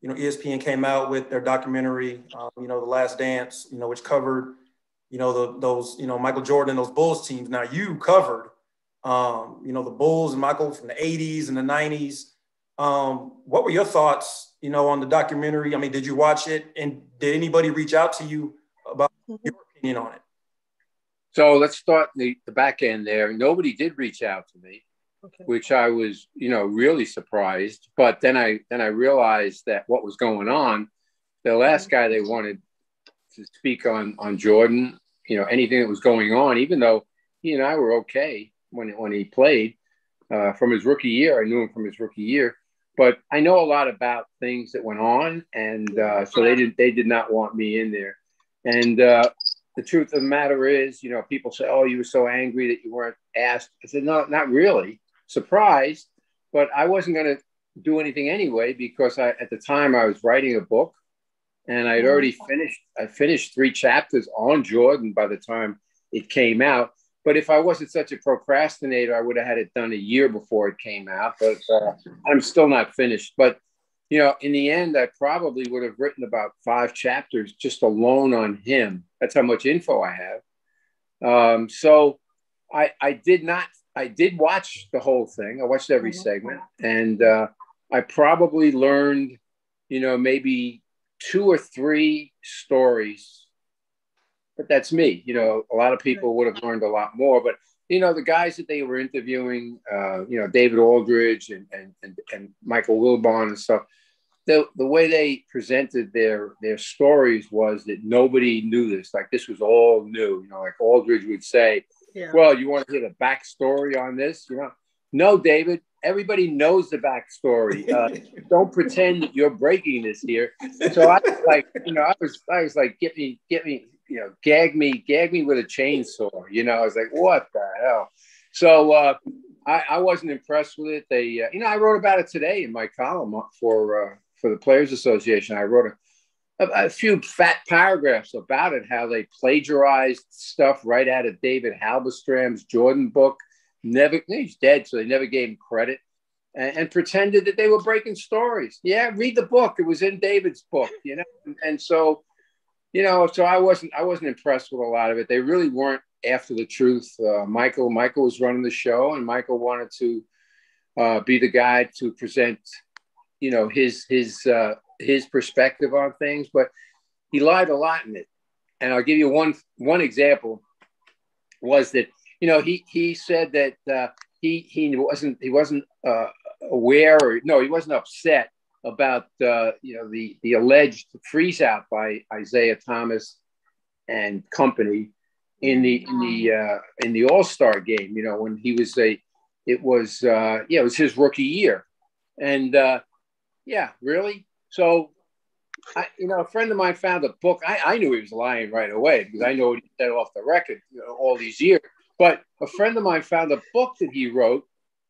ESPN came out with their documentary, The Last Dance, which covered, those, Michael Jordan, those Bulls teams. Now you covered, the Bulls and Michael from the 80s and the 90s. What were your thoughts, on the documentary? I mean, did you watch it? And did anybody reach out to you about your opinion on it? So let's start the back end there. Nobody did reach out to me, okay, which I was, really surprised. But then I realized that what was going on, the last guy they wanted to speak on Jordan, anything that was going on, even though he and I were okay when he played from his rookie year. I knew him from his rookie year, but I know a lot about things that went on, and so they did not want me in there. And the truth of the matter is, people say, "Oh, you were so angry that you weren't asked." I said, "No, not really. Surprised, but I wasn't going to do anything anyway because at the time I was writing a book, and I'd already finished. I finished 3 chapters on Jordan by the time it came out. But if I wasn't such a procrastinator, I would have had it done a year before it came out. But I'm still not finished. But in the end, I probably would have written about 5 chapters just alone on him. That's how much info I have. So I did watch the whole thing. I watched every segment, and I probably learned, maybe 2 or 3 stories. But that's me. A lot of people would have learned a lot more. But the guys that they were interviewing, David Aldridge and Michael Wilbon and stuff. The way they presented their stories was that nobody knew this. Like, this was all new. Like Aldridge would say, "Well, you want to hear the backstory on this?" No, David. Everybody knows the backstory. Don't pretend that you're breaking this here. So I was like, I was like, get me, gag me with a chainsaw. I was like, what the hell? So I wasn't impressed with it. They, I wrote about it today in my column for the Players Association. I wrote a few fat paragraphs about it, how they plagiarized stuff right out of David Halberstram's Jordan book. He's dead, so they never gave him credit, and pretended that they were breaking stories. Yeah, read the book; it was in David's book, And so, so I wasn't impressed with a lot of it. They really weren't after the truth. Michael was running the show, and Michael wanted to be the guy to present, his perspective on things, but he lied a lot in it. And I'll give you one example. Was that he said that he wasn't aware, or no, he wasn't upset about the alleged freeze out by Isaiah Thomas and company in the All-Star game. When he was it was his rookie year, and really. So a friend of mine found a book. I knew he was lying right away because I know what he said off the record all these years. But a friend of mine found a book that he wrote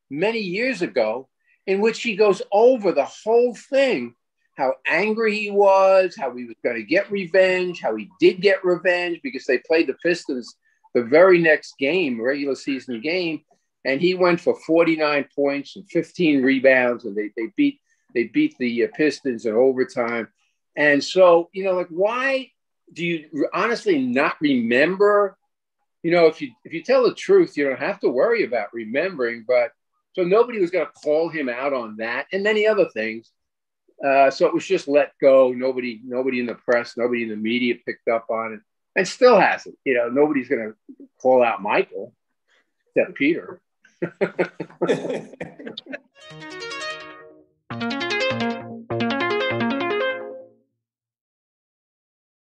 many years ago in which he goes over the whole thing, how angry he was, how he was going to get revenge, how he did get revenge because they played the Pistons the very next game, regular season game, and he went for 49 points and 15 rebounds, and they beat the Pistons in overtime. And so, why do you honestly not remember? If you tell the truth, you don't have to worry about remembering. But so nobody was going to call him out on that and many other things. So it was just let go. Nobody in the press, nobody in the media picked up on it, and still hasn't. Nobody's going to call out Michael except Peter.